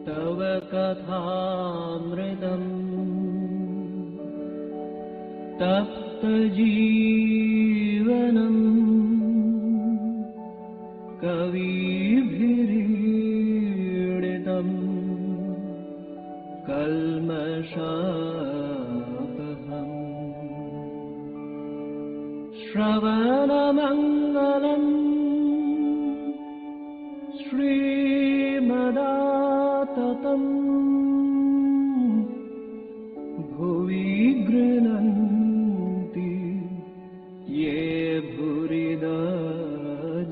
तव कथामृतम् तप्तजीवनम् कविभिरीडितम् कल्मषापहम् श्रवणमङ्गलम् श्रीमदाततम् भुवि गृह्णन्ति ये भूरिदा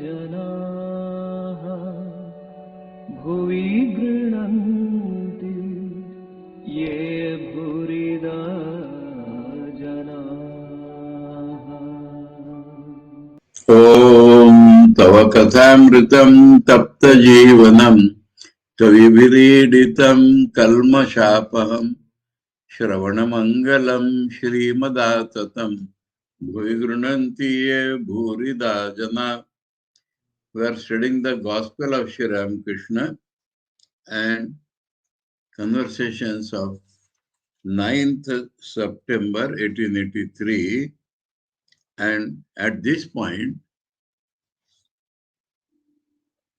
जनाः भुवि गृह्णन्ति ये भूरिदा जनाः। ॐ तव कथामृतं तप्तजीवनं कविभिरीडितं कल्मषापहं श्रवणमङ्गलं श्रीमदाततं भुवि गृह्णन्ति ये भूरिदा जना. We are studying the Gospel of Sri Ramakrishna and conversations of 9th September 1883, and at this point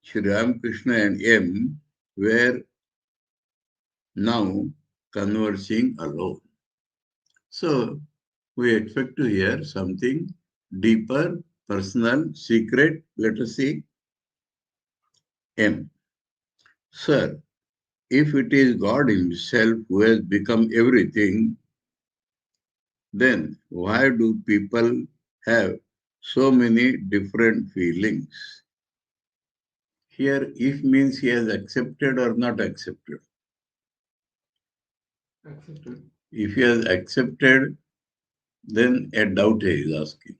Sri Ramakrishna and M were now conversing alone. So we expect to hear something deeper, personal, secret. Let us see. M. Sir, if it is God Himself who has become everything, then why do people have so many different feelings? Here, if means he has accepted or not accepted. Accepted. If he has accepted, then a doubt he is asking.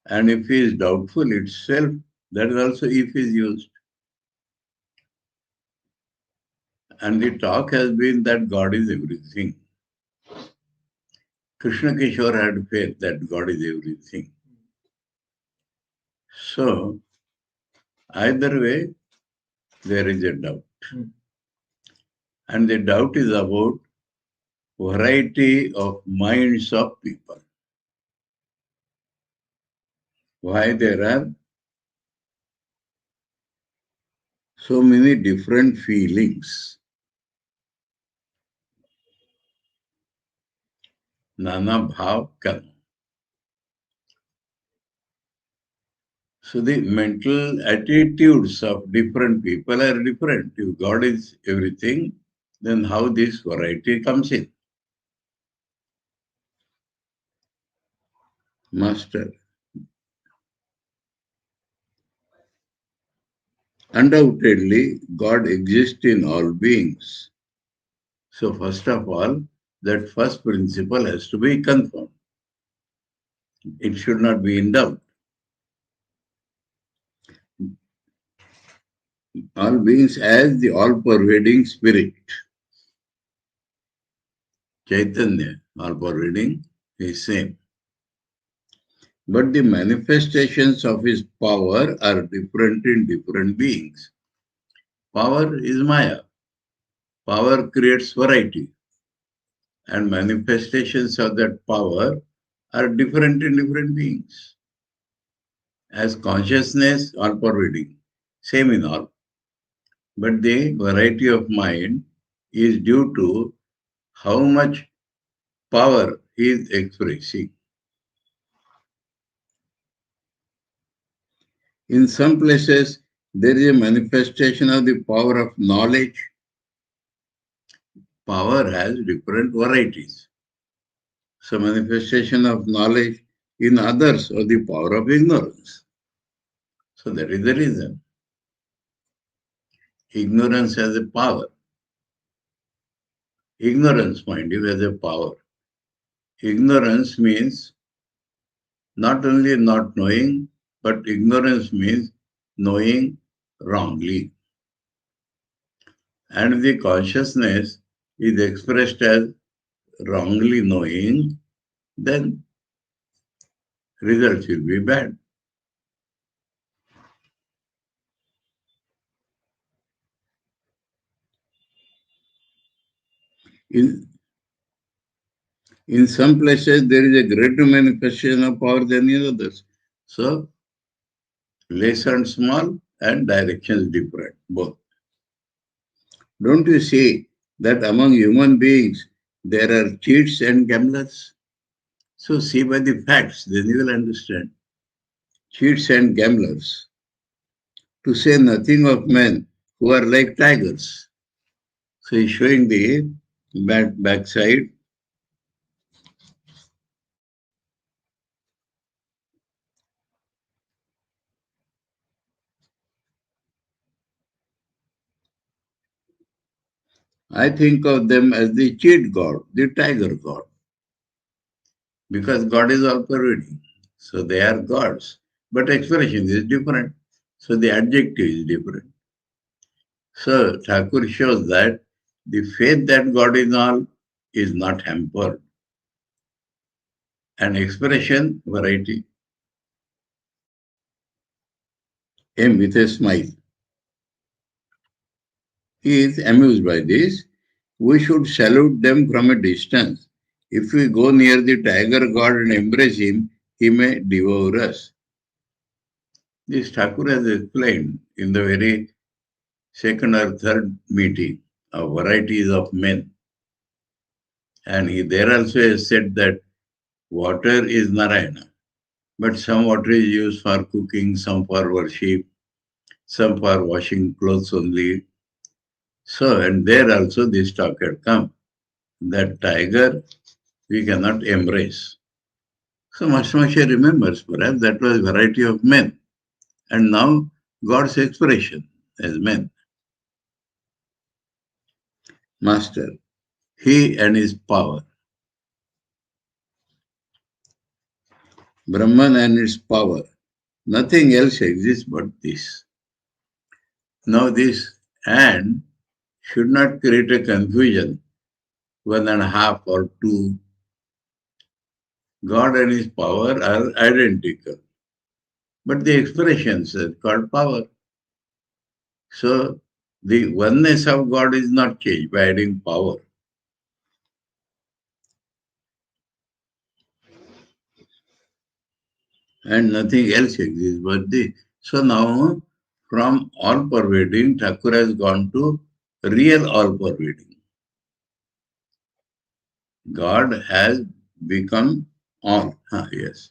And if he is doubtful itself, that is also if is used. And the talk has been that God is everything. Krishna Kishore had faith that God is everything. So, either way, there is a doubt. And the doubt is about variety of minds of people. Why there are so many different feelings. Nana bhav karma. So the mental attitudes of different people are different. If God is everything, then how this variety comes in? Master. Undoubtedly, God exists in all beings. So first of all, that first principle has to be confirmed. It should not be in doubt. All beings as the all-pervading spirit. Chaitanya, all-pervading, is same. But the manifestations of his power are different in different beings. Power is Maya. Power creates variety. And manifestations of that power are different in different beings. As consciousness, all-pervading, same in all. But the variety of mind is due to how much power he is expressing. In some places, there is a manifestation of the power of knowledge. Power has different varieties. So manifestation of knowledge, in others, or the power of ignorance. So that is the reason. Ignorance has a power. Ignorance, mind you, has a power. Ignorance means not only not knowing, but ignorance means knowing wrongly. And the consciousness is expressed as wrongly knowing, then results will be bad. In, in some places, there is a greater manifestation of power than in others. So, less and small and directions different, both. Don't you see that among human beings, there are cheats and gamblers? So, see by the facts, then you will understand. Cheats and gamblers. To say nothing of men who are like tigers. So, he's showing the backside. I think of them as the cheat god, the tiger god, because God is all pervading. So they are gods, but expression is different. So the adjective is different. So Thakur shows that the faith that God is all is not hampered. And expression, variety. M with a smile. He is amused by this. We should salute them from a distance. If we go near the tiger god and embrace him, he may devour us. This Thakur has explained in the very second or third meeting of varieties of men. And he there also has said that water is Narayana, but some water is used for cooking, some for worship, some for washing clothes only. So, and there also this talk had come, that tiger we cannot embrace. So Master remembers, perhaps that was variety of men, and now God's expression as men. Master, he and his power. Brahman and its power. Nothing else exists but this. Now this and should not create a confusion, 1.5 or 2. God and his power are identical. But the expressions are called power. So the oneness of God is not changed by adding power. And nothing else exists but this. So now from all pervading, Thakur has gone to real all pervading. God has become all. Yes.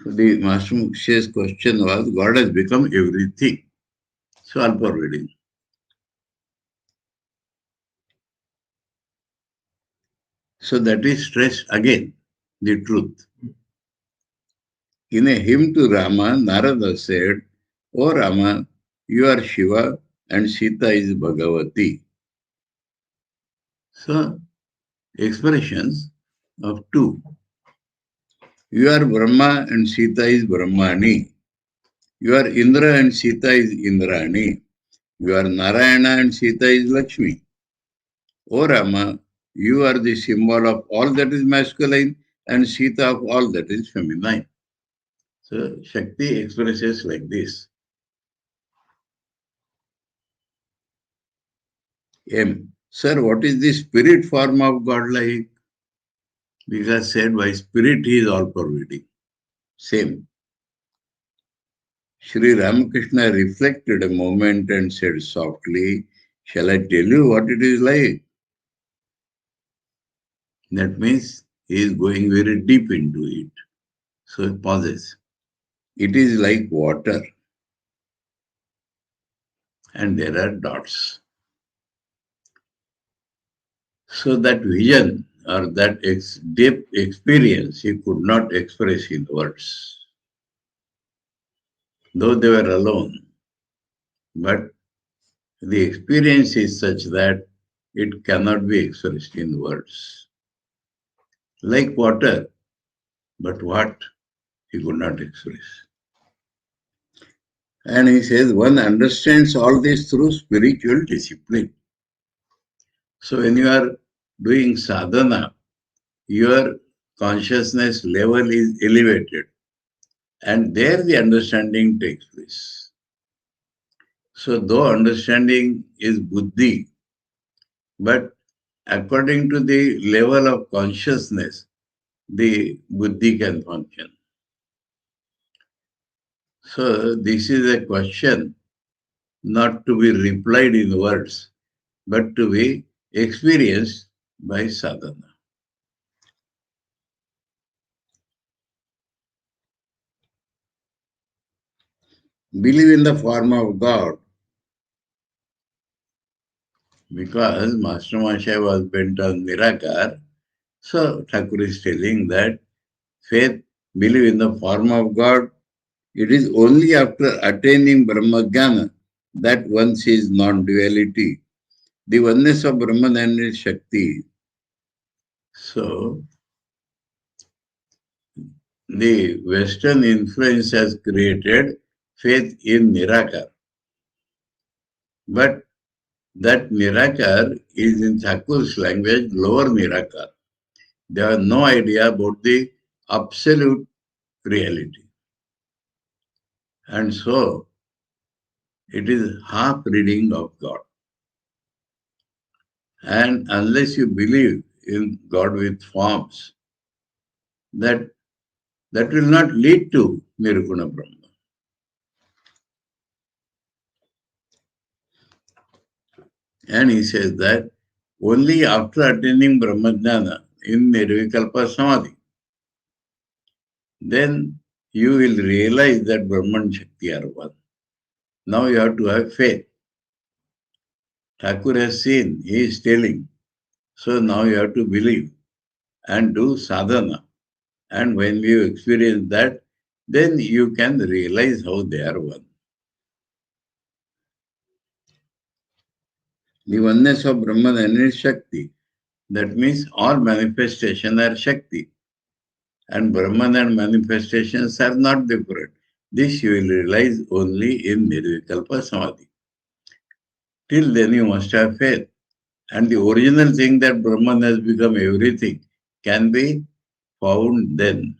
So the Master Muksha's question was, God has become everything. So all pervading. So that is stressed again, the truth. In a hymn to Rama, Narada said, O Rama, you are Shiva and Sita is Bhagavati. So, expressions of two. You are Brahma and Sita is Brahmani. You are Indra and Sita is Indrani. You are Narayana and Sita is Lakshmi. O Rama, you are the symbol of all that is masculine and Sita of all that is feminine. So, Shakti expresses like this. M. Sir, what is the spirit form of God like? Because said by spirit he is all pervading. Same. Sri Ramakrishna reflected a moment and said softly, shall I tell you what it is like? That means he is going very deep into it. So he pauses. It is like water. And there are dots. So that vision or that deep experience he could not express in words. Though they were alone. But the experience is such that it cannot be expressed in words. Like water, but what he could not express. And he says one understands all this through spiritual discipline. So when you are doing sadhana, your consciousness level is elevated. And there the understanding takes place. So though understanding is buddhi, but according to the level of consciousness, the buddhi can function. So this is a question not to be replied in words, but to be experienced by sadhana. Believe in the form of God, because Master Masha was bent on Nirakar. So Thakur is telling that faith, believe in the form of God. It is only after attaining Brahmajnana that one sees non-duality, the oneness of Brahman and its Shakti. So, the Western influence has created faith in Nirakar. But that Nirakar is in Thakur's language, lower Nirakar. They have no idea about the absolute reality. And so, it is half reading of God. And unless you believe in God with forms, that will not lead to Nirguna Brahma. And he says that only after attaining Brahmajnana in Nirvikalpa Samadhi, then you will realize that Brahman Shakti are one. Now you have to have faith. Thakur has seen, he is telling. So now you have to believe and do sadhana. And when you experience that, then you can realize how they are one. The oneness of Brahman and its Shakti. That means all manifestations are Shakti. And Brahman and manifestations are not different. This you will realize only in Nirvikalpa Samadhi. Till then you must have faith. And the original thing that Brahman has become everything can be found then.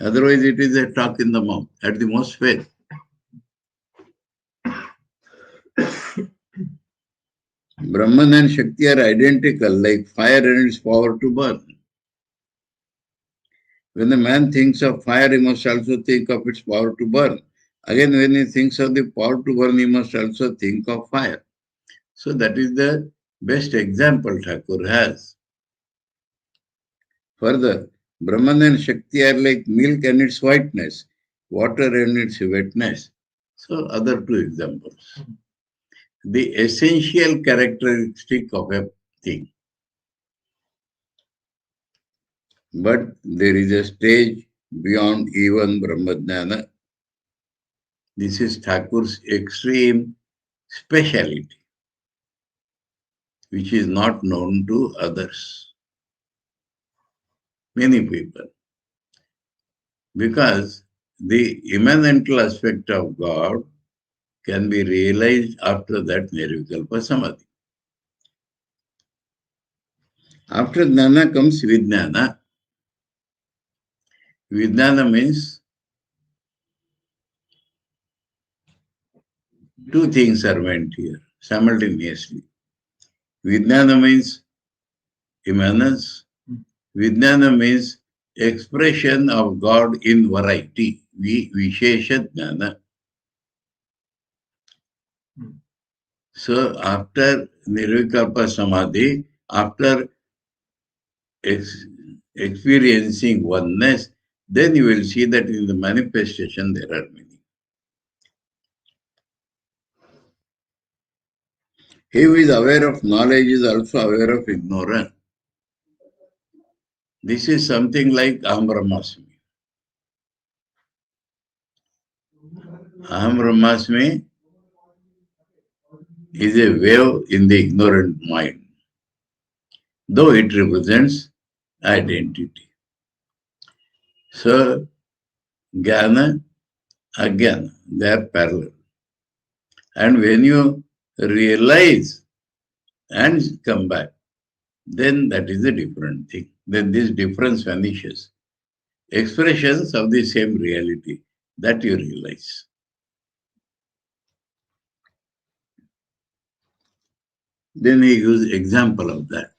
Otherwise it is a talk in the mouth. At the most faith. Brahman and Shakti are identical, like fire and its power to burn. When a man thinks of fire, he must also think of its power to burn. Again, when he thinks of the power to burn, he must also think of fire. So that is the best example Thakur has. Further, Brahman and Shakti are like milk and its whiteness, water and its wetness. So other two examples. The essential characteristic of a thing. But there is a stage beyond even Brahmajnana. This is Thakur's extreme speciality, which is not known to others, many people. Because the immanental aspect of God can be realized after that Nirvikalpa Samadhi. After Jnana comes Vijnana. Vijnana means two things are meant here simultaneously. Vijnana means immanence. Vijnana means expression of God in variety. Vishesha Jnana. So after Nirvikalpa Samadhi, after experiencing oneness, then you will see that in the manifestation there are many. He who is aware of knowledge is also aware of ignorance. This is something like Aham Brahmasmi. Aham Brahmasmi is a wave in the ignorant mind, though it represents identity. So, Jnana, Ajnana, they are parallel. And when you realize and come back, then that is a different thing. Then this difference vanishes. Expressions of the same reality that you realize. Then he used example of that.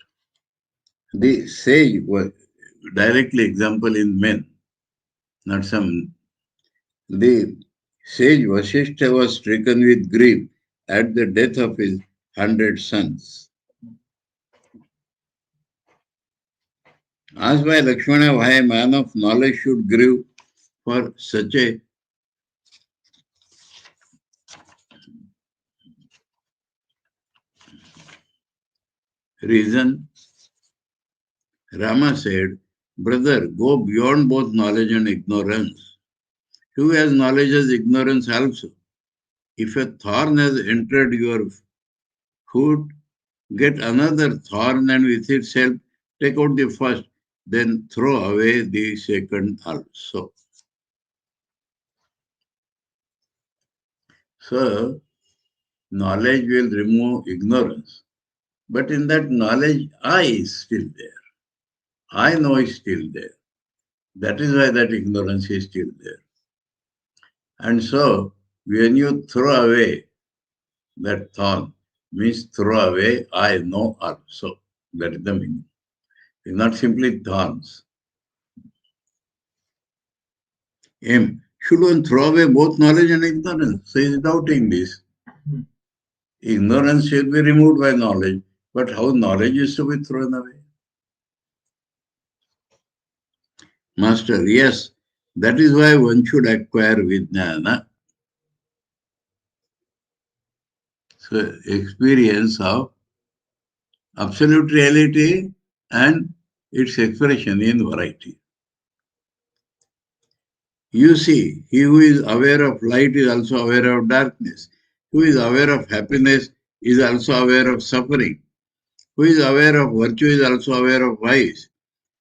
The sage was directly example in men, not some. The sage Vasishtha was stricken with grief at the death of his 100 sons. Asked by Lakshmana why a man of knowledge should grieve for such a reason, Rama said, brother, go beyond both knowledge and ignorance. Who has knowledge has ignorance also. If a thorn has entered your foot, get another thorn and with itself take out the first, then throw away the second also. So, knowledge will remove ignorance. But in that knowledge, I is still there. I know is still there. That is why that ignorance is still there. And so, when you throw away that thorn, means throw away I know also. That is the meaning. It's not simply thorns. Should one throw away both knowledge and ignorance? So he is doubting this. Ignorance should be removed by knowledge, but how knowledge is to be thrown away? Master, yes, that is why one should acquire Vijnana. So, experience of absolute reality and its expression in variety. You see, he who is aware of light is also aware of darkness. Who is aware of happiness is also aware of suffering. Who is aware of virtue is also aware of vice.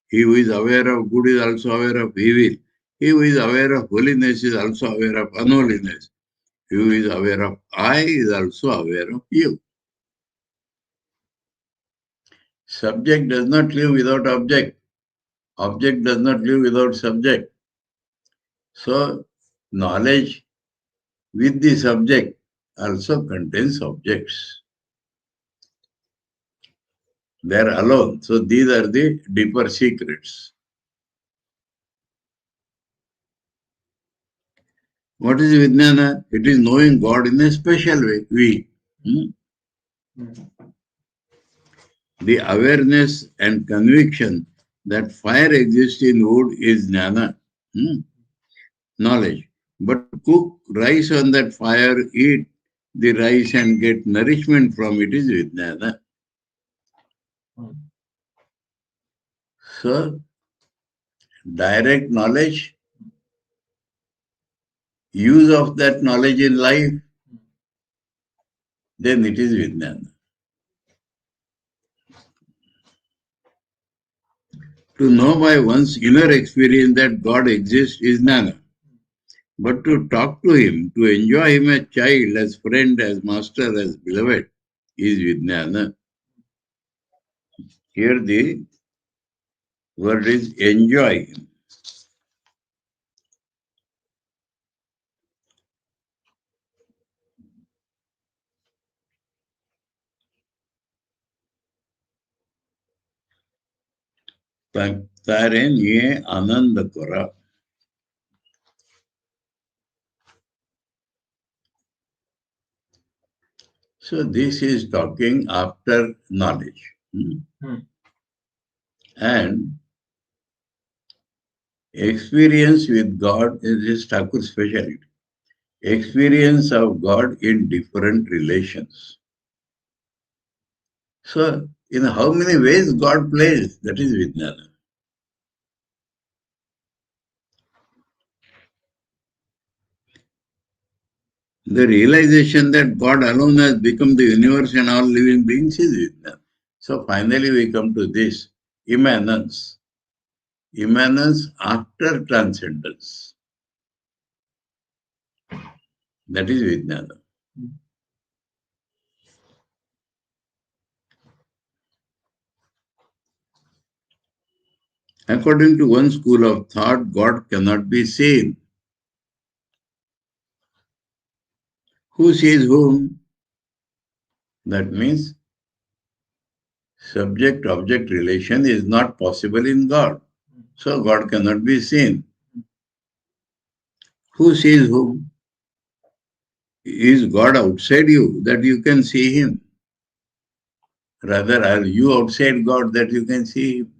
He who is aware of good is also aware of evil. He who is aware of holiness is also aware of unholiness. He who is aware of I is also aware of you. Subject does not live without object. Object does not live without subject. So, knowledge with the subject also contains objects. They are alone. So, these are the deeper secrets. What is Vijnana? It is knowing God in a special way. The awareness and conviction that fire exists in wood is jnana, knowledge. But cook rice on that fire, eat the rice and get nourishment from it is vijnana. So, direct knowledge, use of that knowledge in life, then it is vijnana. To know by one's inner experience that God exists is jnana. But to talk to him, to enjoy him as child, as friend, as master, as beloved, is vijnana. Here the word is enjoy him. Tare niye ananda kora. So this is talking after knowledge. And experience with God is Thakur's specialty. Experience of God in different relations. So, in how many ways God plays, that is Vijnana. The realization that God alone has become the universe and all living beings is Vijnana. So, finally, we come to this immanence. Immanence after transcendence. That is Vijnana. According to one school of thought, God cannot be seen. Who sees whom? That means Subject-object relation is not possible in God. So God cannot be seen. Who sees whom? Is God outside you that you can see Him? Rather, are you outside God that you can see Him?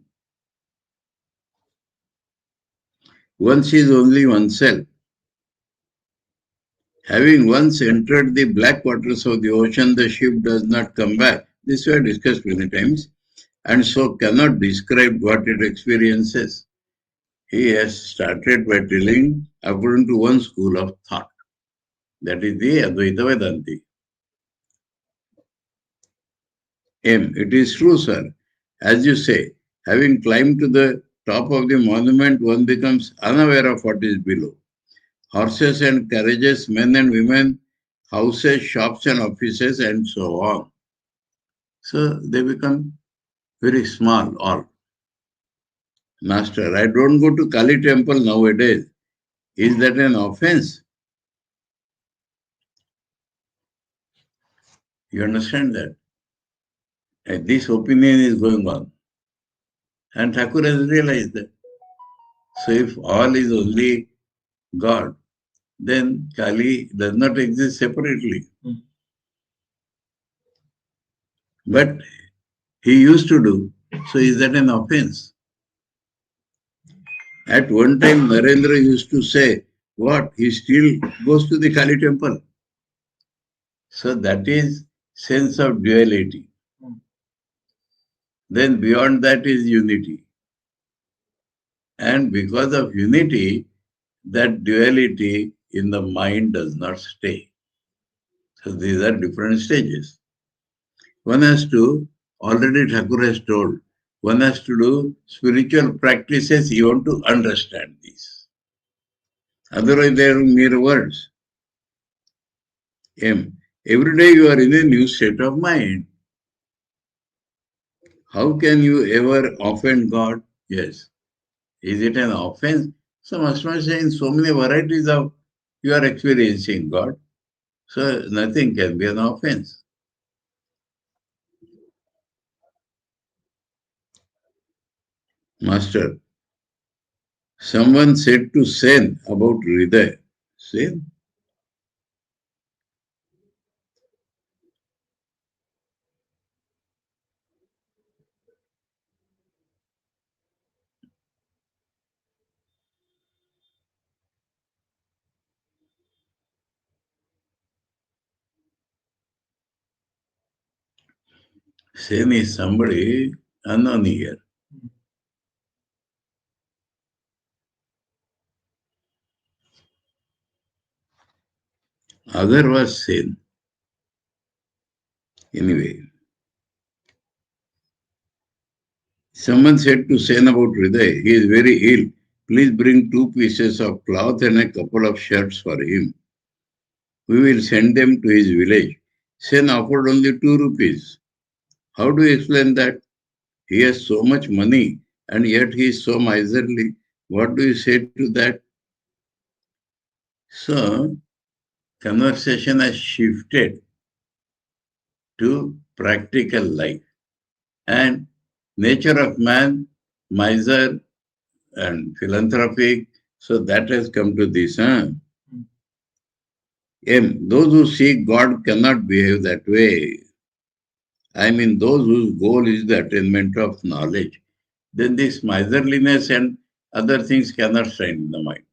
One sees only oneself. Having once entered the black waters of the ocean, the ship does not come back. This we have discussed many times, and so cannot describe what it experiences. He has started by telling according to one school of thought. That is the Advaita Vedanti. M. It is true, sir. As you say, having climbed to the top of the monument, one becomes unaware of what is below. Horses and carriages, men and women, houses, shops and offices, and so on. So they become very small, all. Master, I don't go to Kali temple nowadays. Is that an offense? You understand that? And this opinion is going on. And Thakur has realized that. So if all is only God, then Kali does not exist separately. But he used to do. So is that an offense? At one time, Narendra used to say, what? He still goes to the Kali temple. So that is sense of duality. Then beyond that is unity. And because of unity, that duality in the mind does not stay. So these are different stages. One has to, already Thakur has told, one has to do spiritual practices even to understand this. Otherwise they are mere words. M. Every day you are in a new state of mind. How can you ever offend God? Yes. Is it an offense? So must not say in so many varieties of you are experiencing God. So nothing can be an offense. Master, someone said to Sen about Hridaya. Sen? Sen is somebody unknown here. Other was Sen. Anyway, someone said to Sen about Hridaya, he is very ill. Please bring 2 pieces of cloth and a couple of shirts for him. We will send them to his village. Sen offered only 2 rupees. How do you explain that? He has so much money and yet he is so miserly. What do you say to that? So, conversation has shifted to practical life. And nature of man, miser and philanthropic, so that has come to this. M. Those who seek God cannot behave that way. I mean, those whose goal is the attainment of knowledge. Then this miserliness and other things cannot stand in the mind.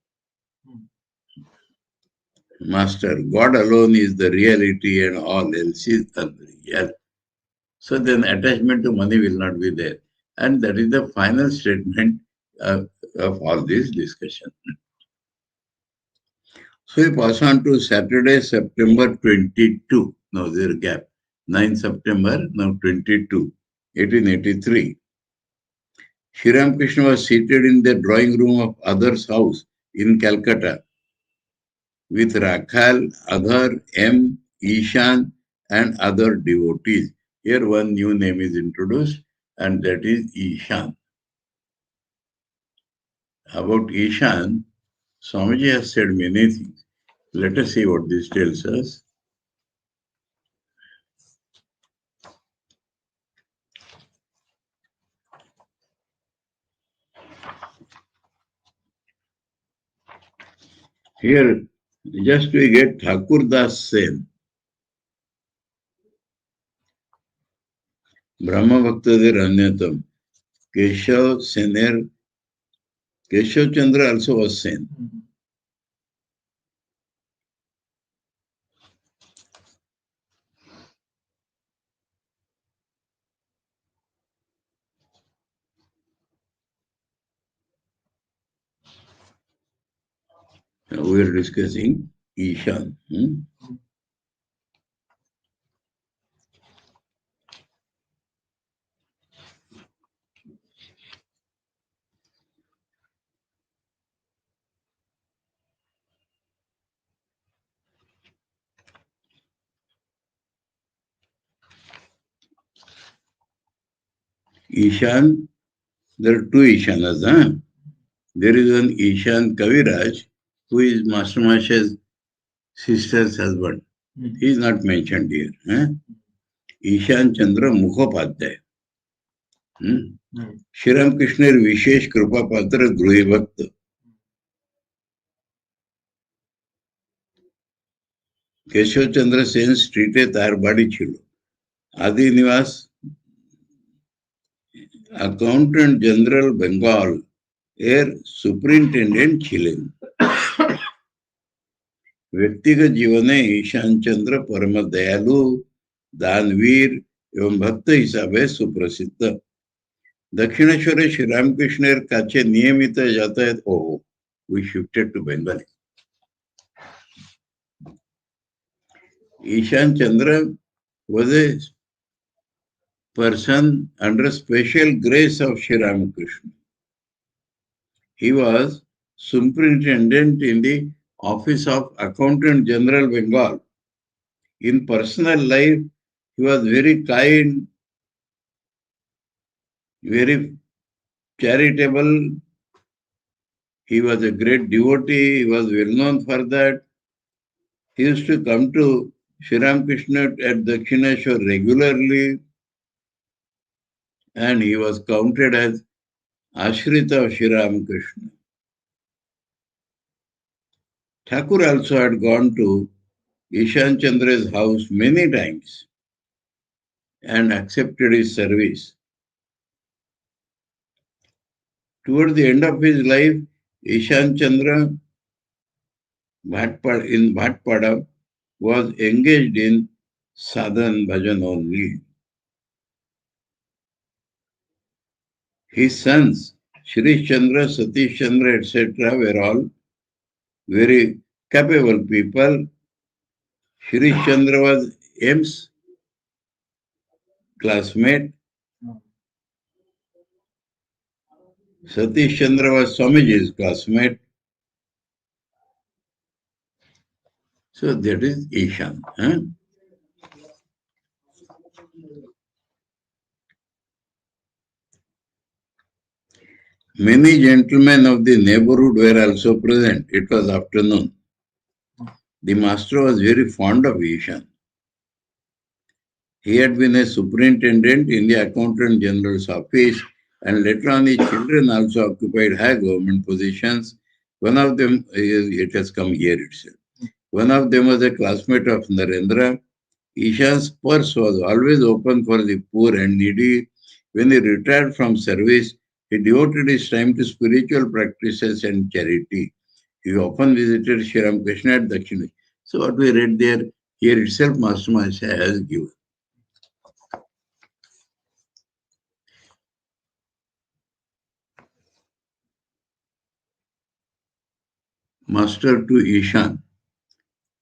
Master, God alone is the reality and all else is unreal. So then attachment to money will not be there. And that is the final statement of all this discussion. So we pass on to Saturday, September 22. Now there is a gap. 9 September, now 22, 1883. Sri Ramakrishna was seated in the drawing room of Adhar's house in Calcutta with Rakhal, Adhar, M, Ishan, and other devotees. Here one new name is introduced, and that is Ishan. About Ishan, Swamiji has said many things. Let us see what this tells us. Here, just we get Thakur Das Sen, Brahma Bhaktadir Anyatam, Keshav Sener, Keshav Chandra also was Sen. We are discussing Ishan. Ishan, there are two Ishanas. There is one Ishan Kaviraj, who is Master Masha's sister's husband. He is not mentioned here. Ishan Chandra Mukhopadhyay. Sri Ramakrishna Vishesh Kripa Patra Gruhi Bhakta. Keshav Chandra Sen Street তার বাড়ি ছিল। আদি নিবাস accountant general Bengal এর superintendent ছিলেন। व्यक्तिगत जीवन में ईशान चंद्र परम दयालु, दानवीर एवं भक्त हिसाबे सुप्रसिद्ध। दक्षिणेश्वर श्री रामकृष्ण काचे नियमित यातायात हो। We shifted to Bengali. Ishan Chandra was a person under special grace of Sri Ramakrishna. He was superintendent in the Office of Accountant General Bengal. In personal life, he was very kind, very charitable. He was a great devotee. He was well known for that. He used to come to Sri Ramakrishna at Dakshineshwar regularly, and he was counted as Ashrita of Sri Ramakrishna. Thakur also had gone to Ishan Chandra's house many times and accepted his service. Toward the end of his life, Ishan Chandra in Bhatpada was engaged in sadhan bhajan only. His sons, Shri Chandra, Satish Chandra, etc., were all very capable people. Shri Chandra was M.'s classmate. Satish Chandra was Swamiji's classmate. So that is Ishan. Many gentlemen of the neighborhood were also present. It was afternoon. The master was very fond of Ishan. He had been a superintendent in the Accountant General's office, and later on his children also occupied high government positions. One of them, it has come here itself. One of them was a classmate of Narendra. Ishan's purse was always open for the poor and needy. When he retired from service, he devoted his time to spiritual practices and charity. He often visited Sri Ramakrishna at Dakshineshwar. So what we read there, here itself Master Masha has given. Master to Ishan,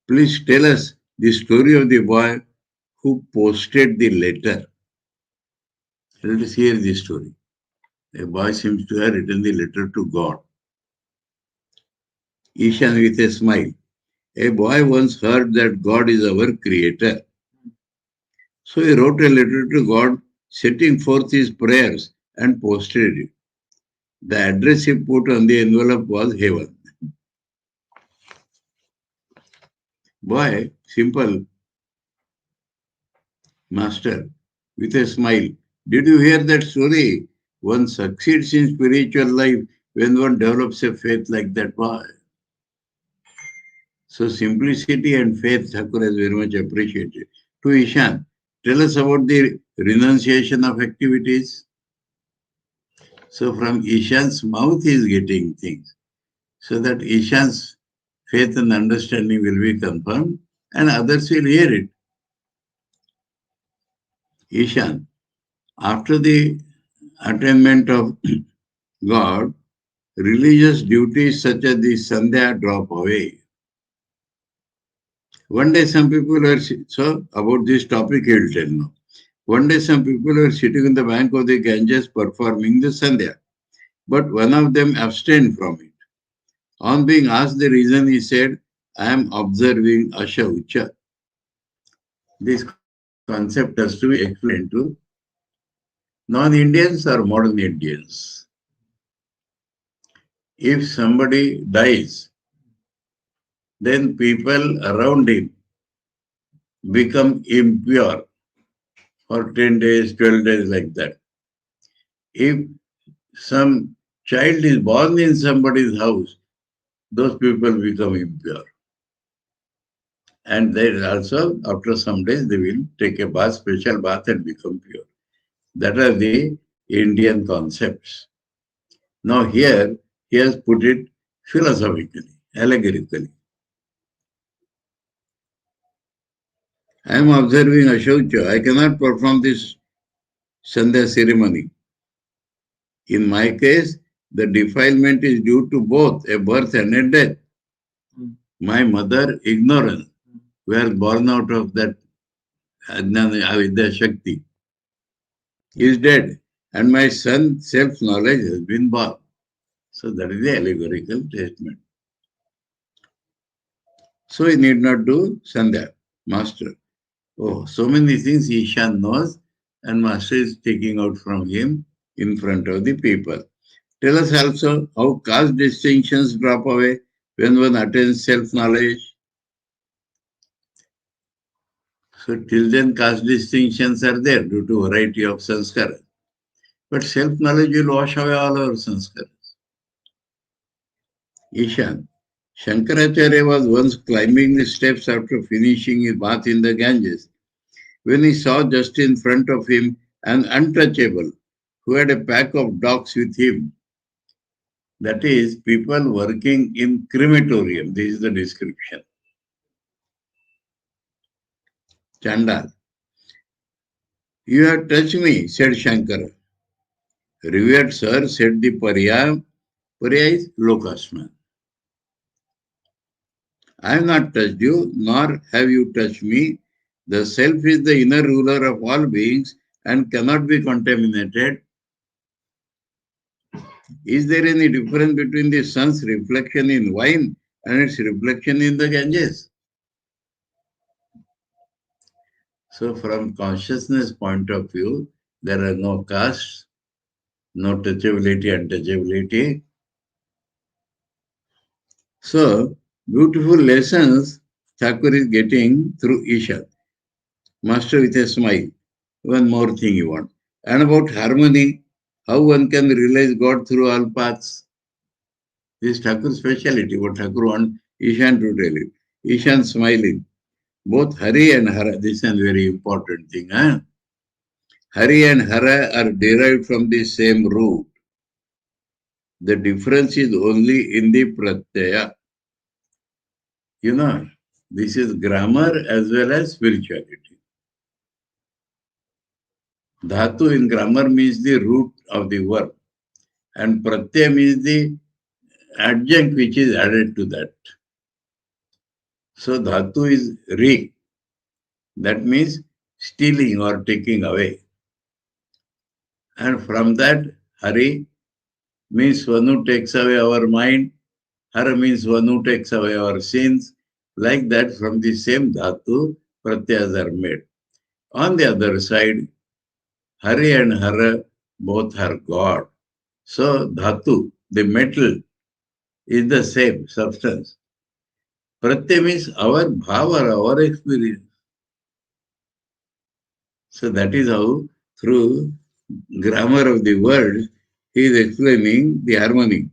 please tell us the story of the boy who posted the letter. Let us hear the story. A boy seems to have written the letter to God. Ishan with a smile. A boy once heard that God is our creator. So he wrote a letter to God setting forth his prayers and posted it. The address he put on the envelope was heaven. Boy, simple. Master, with a smile. Did you hear that story? One succeeds in spiritual life when one develops a faith like that boy. So simplicity and faith Thakur has very much appreciated. To Ishan, tell us about the renunciation of activities. So from Ishan's mouth he is getting things. So that Ishan's faith and understanding will be confirmed and others will hear it. Ishan, after the attainment of God, religious duties such as the Sandhya drop away. One day some people were, so about this topic he will tell now. One day some people were sitting on the bank of the Ganges performing the Sandhya, but one of them abstained from it. On being asked the reason, he said, I am observing Ashaucha. This concept has to be explained to non-Indians or modern Indians. If somebody dies, then people around him become impure for 10 days, 12 days like that. If some child is born in somebody's house, those people become impure. And they also, after some days, they will take a bath, special bath and become pure. That are the Indian concepts. Now here, he has put it philosophically, allegorically. I am observing Ashaucha. I cannot perform this Sandhya ceremony. In my case, the defilement is due to both a birth and a death. My mother, ignorance, were born out of that Ajnana Avidya Shakti, is dead, and my son, self-knowledge, has been born. So that is the allegorical statement. So he need not do Sandhya, master. Oh, so many things Ishan knows, and master is taking out from him in front of the people. Tell us also how caste distinctions drop away when one attains self-knowledge. So till then caste distinctions are there due to variety of sanskaras. But self-knowledge will wash away all our sanskaras. Ishan, Shankaracharya was once climbing the steps after finishing his bath in the Ganges when he saw just in front of him an untouchable who had a pack of dogs with him. That is, people working in crematorium. This is the description. Chandal. You have touched me, said Shankara. Revered sir, said the Pariya. Pariya is low caste man. I have not touched you, nor have you touched me. The self is the inner ruler of all beings and cannot be contaminated. Is there any difference between the sun's reflection in wine and its reflection in the Ganges? So from consciousness point of view, there are no castes, no touchability, untouchability. So beautiful lessons Thakur is getting through Isha. Master with a smile. One more thing you want. And about harmony, how one can realize God through all paths. This is Thakur's speciality, what Thakur wants Ishan to tell it. Ishan smiling. Both Hari and Hara, this is a very important thing. Huh? Hari and Hara are derived from the same root. The difference is only in the pratyaya. You know, this is grammar as well as spirituality. Dhatu in grammar means the root of the verb, and pratyaya means the adjunct which is added to that. So dhatu is re, that means stealing or taking away. And from that, Hari means one who takes away our mind, Hara means one who takes away our sins. Like that, from the same dhatu, pratyas are made. On the other side, Hari and Hara both are God. So dhatu, the metal, is the same substance. Pratyay means our bhava, our experience. So that is how, through grammar of the words, he is explaining the harmony.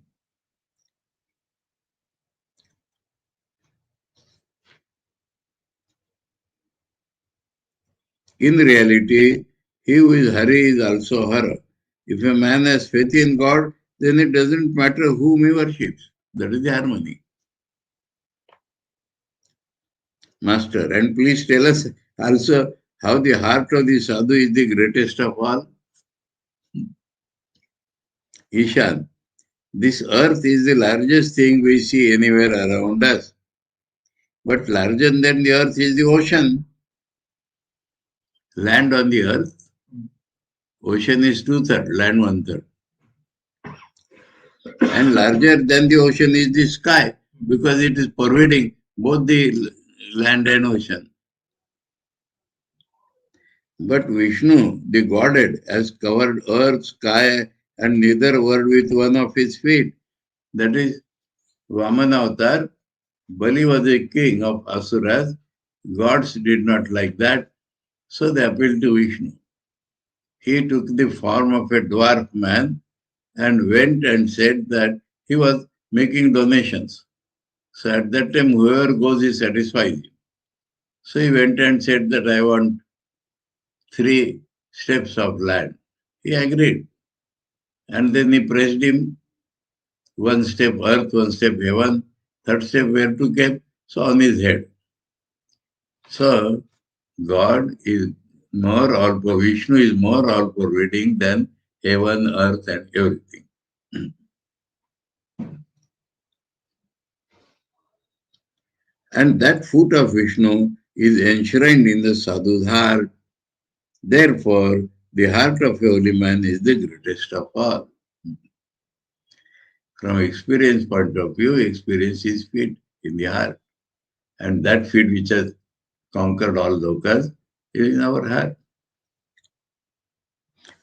In reality, he who is Hari is also Hara. If a man has faith in God, then it doesn't matter whom he worships. That is the harmony. Master, and please tell us also how the heart of the sadhu is the greatest of all. Ishan, this earth is the largest thing we see anywhere around us. But larger than the earth is the ocean. Land on the earth, ocean is 2/3, land 1/3. And larger than the ocean is the sky because it is pervading both the land and ocean. But Vishnu, the Godhead, has covered earth, sky, and neither world with one of his feet. That is Vamana Avatar. Bali was a king of Asuras. Gods did not like that, so they appealed to Vishnu. He took the form of a dwarf man and went and said that he was making donations. So at that time, whoever goes, he satisfies him. So he went and said that I want 3 steps of land. He agreed. And then he pressed him 1 step earth, 1 step heaven, 3rd step where to keep, so on his head. So God is more all Vishnu is more all pervading than heaven, earth, and everything. And that foot of Vishnu is enshrined in the sadhu's heart. Therefore, the heart of a holy man is the greatest of all. From experience point of view, experience is feet in the heart. And that feet which has conquered all lokas is in our heart.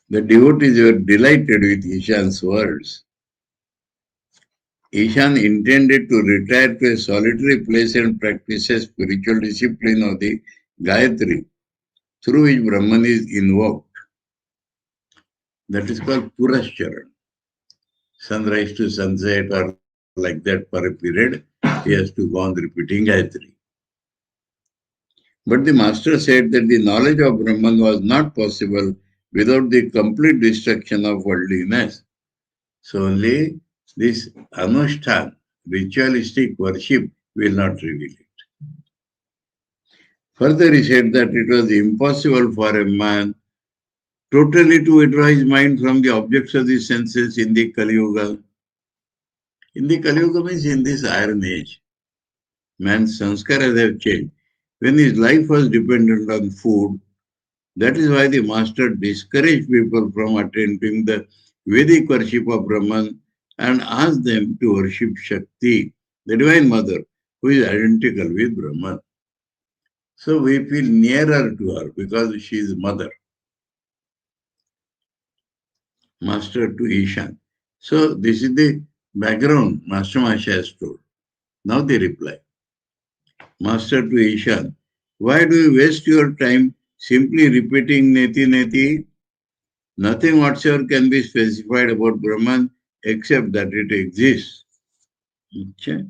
The devotees were delighted with Ishan's words. Ishan intended to retire to a solitary place and practice a spiritual discipline of the Gayatri, through which Brahman is invoked. That is called Purascharan. Sunrise to sunset or like that for a period, he has to go on repeating Gayatri. But the master said that the knowledge of Brahman was not possible without the complete destruction of worldliness. So only this Anushtan, ritualistic worship, will not reveal it. Further, he said that it was impossible for a man totally to withdraw his mind from the objects of the senses in the Kali Yuga. In the Kali Yuga means in this iron age. Man's sanskaras have changed. When his life was dependent on food, that is why the master discouraged people from attempting the Vedic worship of Brahman and asked them to worship Shakti, the Divine Mother, who is identical with Brahman. So we feel nearer to her because she is mother. Master to Ishan. So this is the background Master Masha has told. Now the reply. Master to Ishan, why do you waste your time simply repeating Neti Neti? Nothing whatsoever can be specified about Brahman except that it exists. Okay.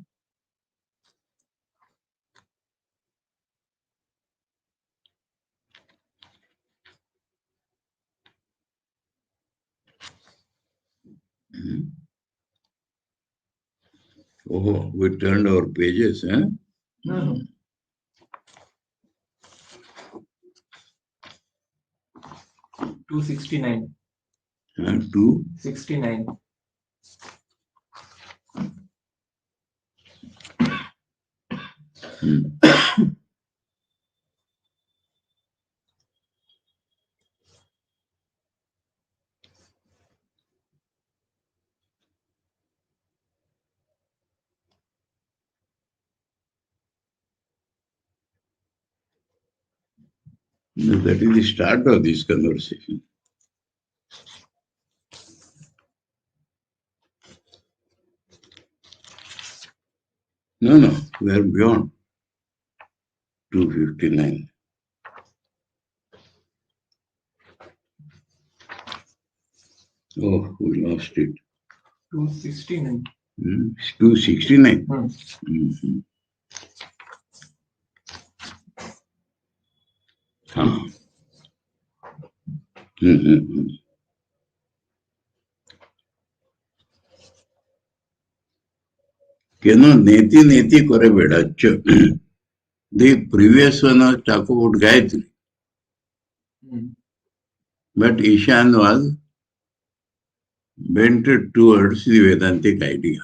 Oh, we turned our pages, huh? No. 269. 269. 69. No, that is the start of this conversation. No, we are beyond 259. Oh, we lost it. 269. 269. Neti neti kore bedacho. The previous one was talk about Gayatri. But Ishan was bent towards the Vedantic idea.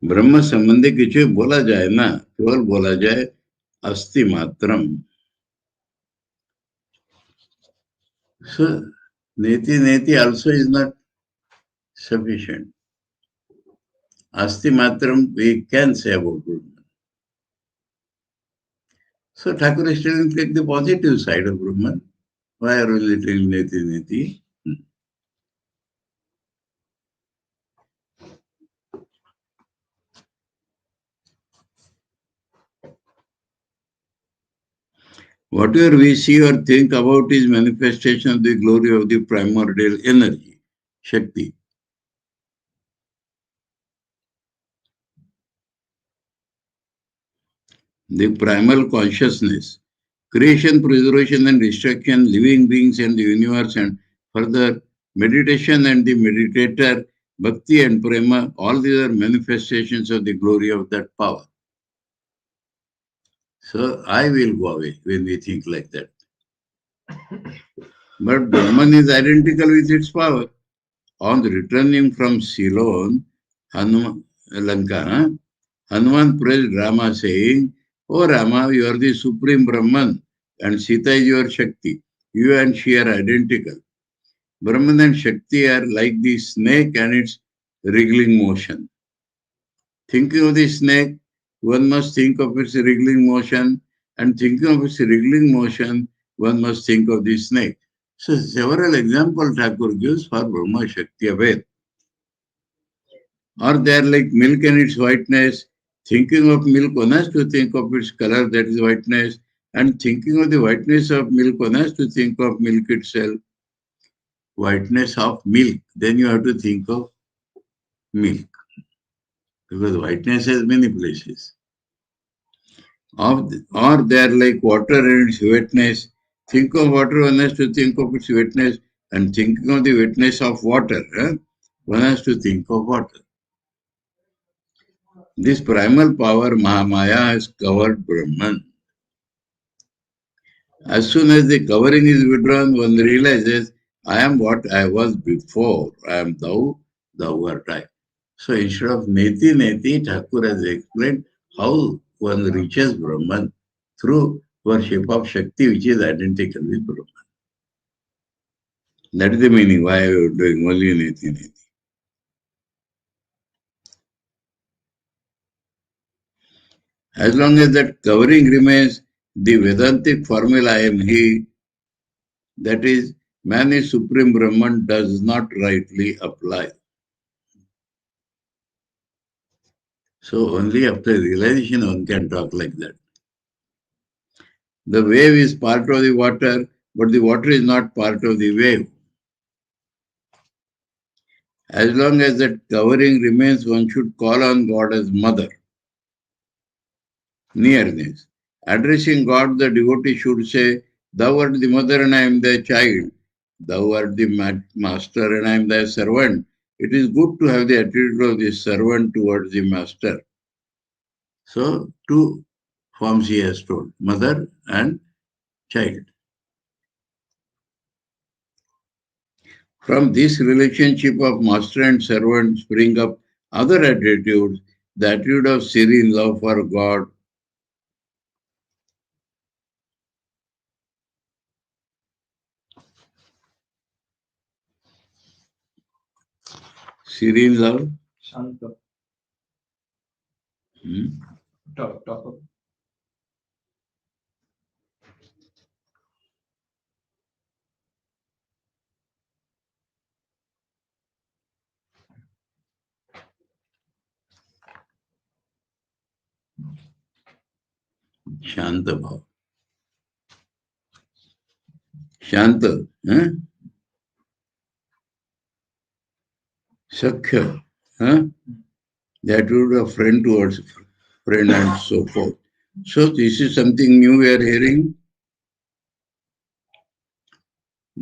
ब्रह्म संबंधी किसी बोला जाए ना, केवल बोला जाए अस्ति मात्रम. So neti neti also is not sufficient. Asti matram we can say about Brahman. So Thakur is telling take the positive side of Brahman. Why are we telling neti neti? Whatever we see or think about is manifestation of the glory of the primordial energy, Shakti. The primal consciousness, creation, preservation and destruction, living beings and the universe, and further meditation and the meditator, bhakti and prema, all these are manifestations of the glory of that power. So I will go away when we think like that. But Brahman is identical with its power. On returning from Ceylon, Lanka, Hanuman praised Rama saying, "O Rama, you are the supreme Brahman and Sita is your Shakti. You and she are identical. Brahman and Shakti are like the snake and its wriggling motion." Thinking of the snake, one must think of its wriggling motion, and thinking of its wriggling motion, one must think of the snake. So several examples Thakur gives for Brahma Shakti Abhed. Or they are like milk and its whiteness. Thinking of milk, one has to think of its color, that is whiteness. And thinking of the whiteness of milk, one has to think of milk itself. Whiteness of milk, then you have to think of milk. Because whiteness has many places. Or they are like water and its wetness. Think of water, one has to think of its wetness. And thinking of the wetness of water, one has to think of water. This primal power, Mahamaya, has covered Brahman. As soon as the covering is withdrawn, one realizes, I am what I was before. I am thou, thou art I. So instead of neti neti, Thakur has explained how one reaches Brahman through worship of Shakti, which is identical with Brahman. That is the meaning why I am doing only neti neti. As long as that covering remains, the Vedantic formula I am he, that is, man is supreme Brahman, does not rightly apply. So only after realization one can talk like that. The wave is part of the water, but the water is not part of the wave. As long as that covering remains, one should call on God as mother. Nearness. Addressing God, the devotee should say, Thou art the mother and I am thy child. Thou art the master and I am thy servant. It is good to have the attitude of the servant towards the master. So, two forms he has told, mother and child. From this relationship of master and servant spring up other attitudes, the attitude of serene love for God, serene love. Shanta. Talk. Shanta bhav. Shanta. Sakhya. The attitude of friend towards friend and so forth. So this is something new we are hearing.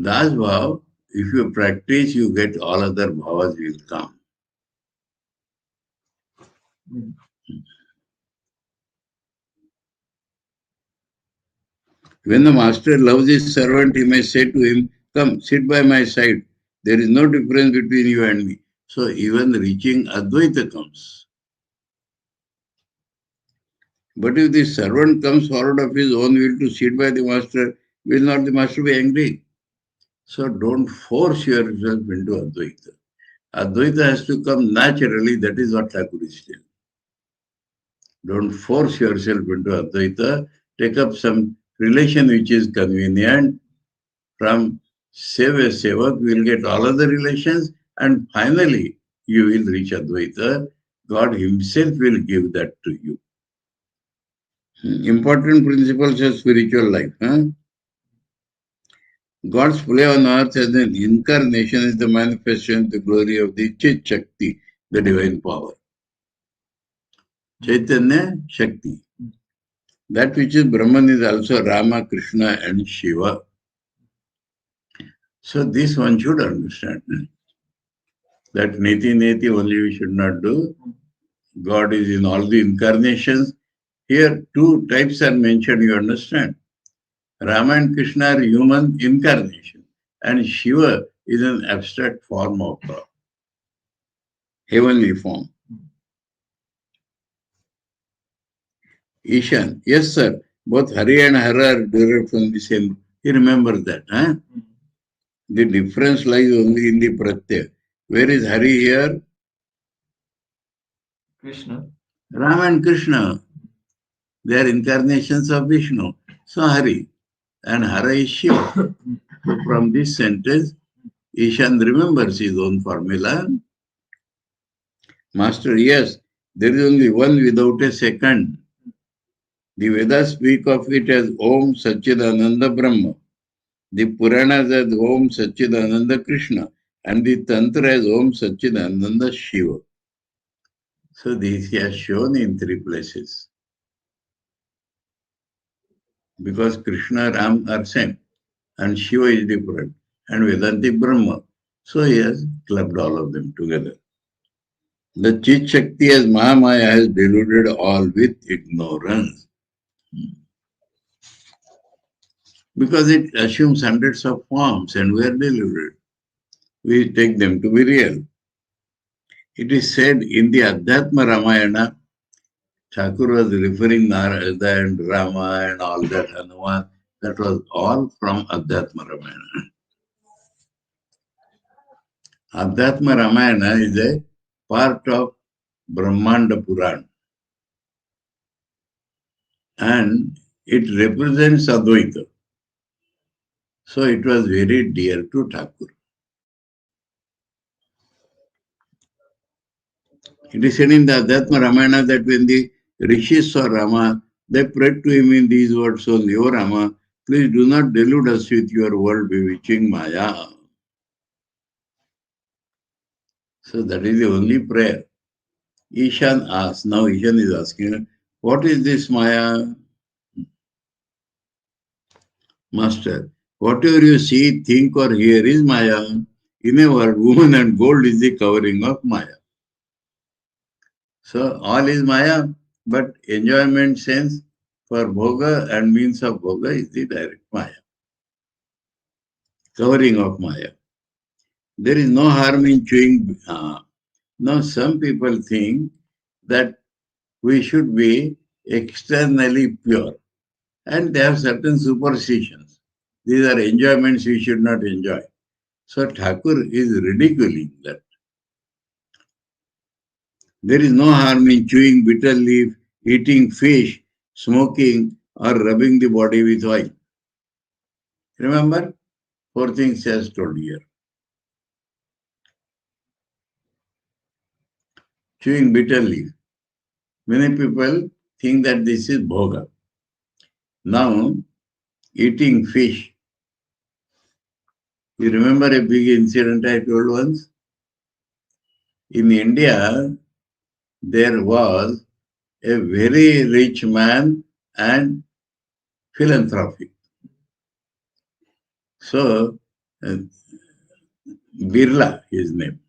Das Bhav, if you practice, you get all other bhavas will come. When the master loves his servant, he may say to him, "Come, sit by my side. There is no difference between you and me." So even reaching Advaita comes. But if the servant comes forward of his own will to sit by the master, will not the master be angry? So don't force yourself into Advaita. Advaita has to come naturally. That is what Thakur is saying. Don't force yourself into Advaita. Take up some relation which is convenient. From Sevak, we will get all other relations, and finally you will reach Advaita. God Himself will give that to you. Important principles of spiritual life. God's play on earth as an incarnation is the manifestation of the glory of the Chit Shakti, the divine power. Chaitanya Shakti. That which is Brahman is also Rama, Krishna and Shiva. So this one should understand. That Neti Neti only we should not do. God is in all the incarnations. Here two types are mentioned, you understand. Rama and Krishna are human incarnation, and Shiva is an abstract form of God, heavenly form. Ishan, yes sir, both Hari and Hara are derived from the same. You remember that, huh? The difference lies only in the Pratyaya. Where is Hari here? Krishna. Rama and Krishna. They are incarnations of Vishnu. So Hari. And Hara is Shiva. So from this sentence, Ishan remembers his own formula. Master, yes, there is only one without a second. The Vedas speak of it as Om Satchidananda Brahma. The Puranas as Om Satchidananda Krishna. And the Tantra as Om Satchidananda Shiva. So this he has shown in three places. Because Krishna and Ram are same. And Shiva is different. And Vedanti Brahma. So he has clubbed all of them together. The Chit Shakti as Mahamaya has deluded all with ignorance. Because it assumes hundreds of forms and we are deluded. We take them to be real. It is said in the Adhyatma Ramayana, Thakur was referring Narada and Rama and all that, Hanuman. That was all from Adhyatma Ramayana. Adhyatma Ramayana is a part of Brahmanda Puran. And it represents Advaita. So it was very dear to Thakur. It is said in the Adhyatma Ramayana that when the rishis saw Rama, they prayed to him in these words only, "O Rama, please do not delude us with your world bewitching Maya." So that is the only prayer. Ishan asked, now Ishan is asking, what is this Maya? Master, whatever you see, think or hear is Maya. In a word, woman and gold is the covering of Maya. So all is Maya, but enjoyment sense for bhoga and means of bhoga is the direct Maya. Covering of Maya. There is no harm in chewing. Now some people think that we should be externally pure and they have certain superstitions. These are enjoyments we should not enjoy. So Thakur is ridiculing that. There is no harm in chewing bitter leaf, eating fish, smoking, or rubbing the body with oil. Remember, four things he has told here. Chewing bitter leaf. Many people think that this is bhoga. Now, eating fish. You remember a big incident I told once? In India, there was a very rich man and philanthropic. So, uh, Birla, his name.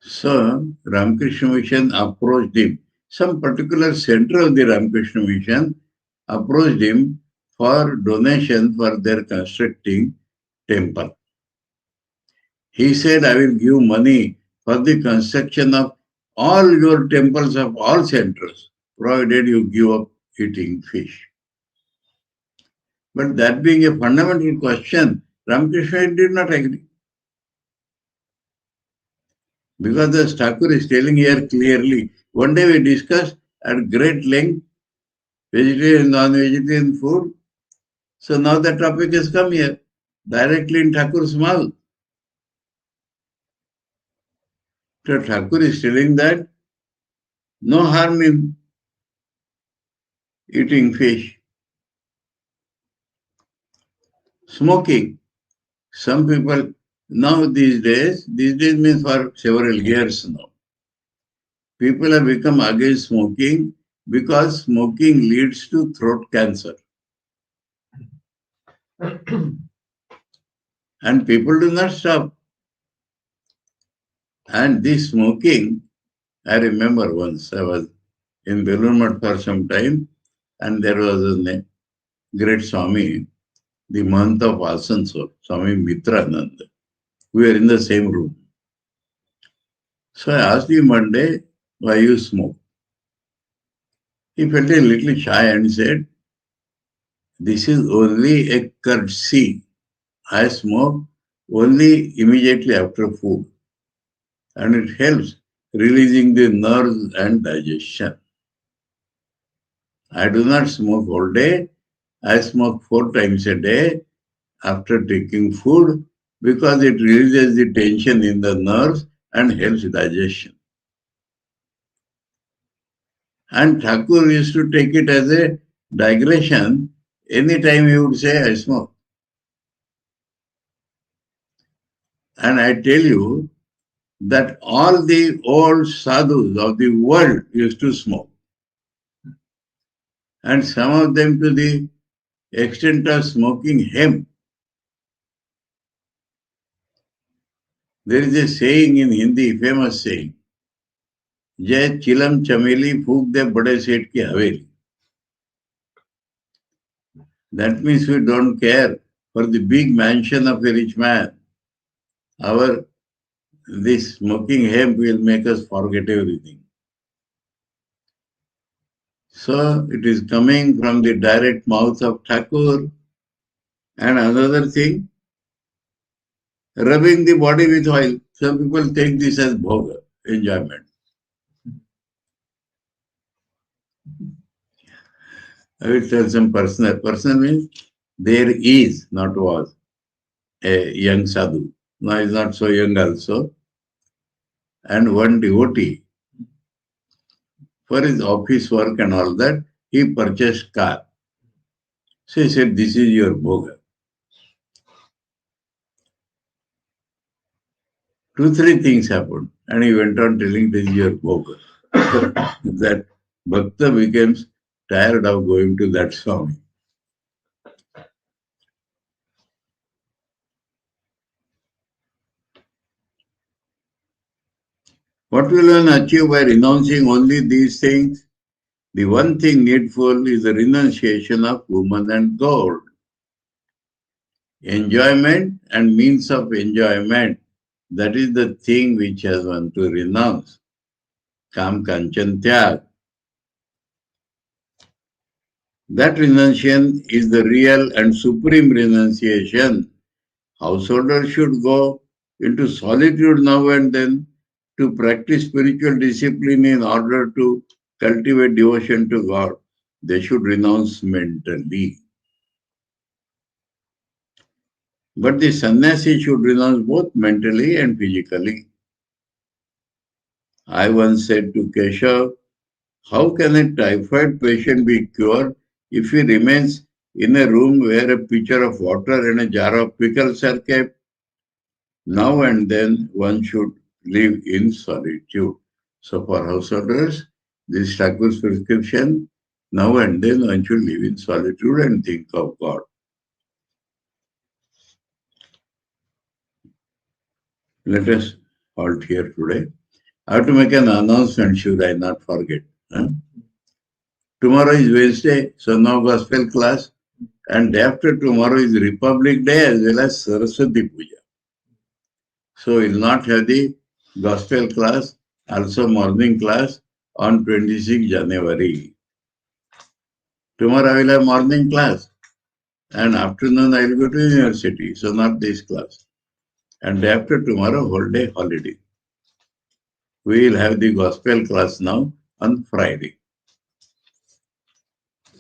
So Ramakrishna Mission approached him. Some particular center of the Ramakrishna Mission approached him for donation for their constructing temple. He said, I will give money for the construction of all your temples of all centers, provided you give up eating fish. But that being a fundamental question, Ramakrishna did not agree. Because the Thakur is telling here clearly, one day we discussed at great length vegetarian, non-vegetarian food. So now the topic has come here, directly in Thakur's mouth. So Thakur is telling that no harm in eating fish. Smoking. Some people now these days means for several years now, people have become against smoking because smoking leads to throat cancer. And people do not stop. And this smoking, I remember once I was in Belur Math for some time, and there was a great Swami, the month of Asansol, Swami Mitrananda. We were in the same room. So I asked him one day, why you smoke? He felt a little shy and said, this is only a courtesy. I smoke only immediately after food. And it helps releasing the nerves and digestion. I do not smoke all day. I smoke 4 times a day after taking food because it releases the tension in the nerves and helps digestion. And Thakur used to take it as a digression. Anytime he would say, I smoke. And I tell you that all the old sadhus of the world used to smoke. And some of them to the extent of smoking hemp. There is a saying in Hindi, famous saying, Jai chilam chameli phuk de bade set ki haveli. That means we don't care for the big mansion of a rich man. This smoking hemp will make us forget everything. So it is coming from the direct mouth of Thakur. And another thing, rubbing the body with oil. Some people take this as bhoga, enjoyment. I will tell some personal. Personal means there is, not was, a young sadhu. Now he is not so young also. And one devotee, for his office work and all that, he purchased car. So he said, this is your bhoga. 2, 3 things happened. And he went on telling, this is your bhoga. So that Bhakta becomes tired of going to that Swami. What will one achieve by renouncing only these things? The one thing needful is the renunciation of woman and gold. Enjoyment and means of enjoyment, that is the thing which has one to renounce. Kam kanchan tyag. That renunciation is the real and supreme renunciation. Householders should go into solitude now and then to practice spiritual discipline in order to cultivate devotion to God. They should renounce mentally. But the sannyasi should renounce both mentally and physically. I once said to Keshav, how can a typhoid patient be cured if he remains in a room where a pitcher of water and a jar of pickles are kept? Now and then one should live in solitude. So for householders, this Thakur's prescription, now and then one should live in solitude and think of God. Let us halt here today. I have to make an announcement, should I not forget. Tomorrow is Wednesday, so no gospel class. And day after tomorrow is Republic Day as well as Saraswati Puja. So we will not have the gospel class, also morning class on 26 January. Tomorrow I will have morning class and afternoon I will go to university, so not this class. And day after tomorrow, whole day holiday. We will have the gospel class now on Friday.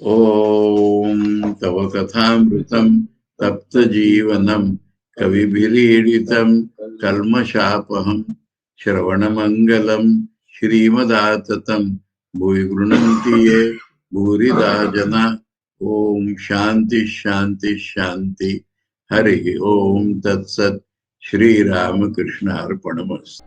Om Tava Kathāmritam Tapta Jivanam Kavibhirīditam Kalmashāpaham Shravanamangalam Shrimadaatatam Bhuvi Grunanti Ye Bhurida Jana Om Shanti Shanti Shanti Hari Om Tat Sat Sri Ramakrishna Arpanamastu.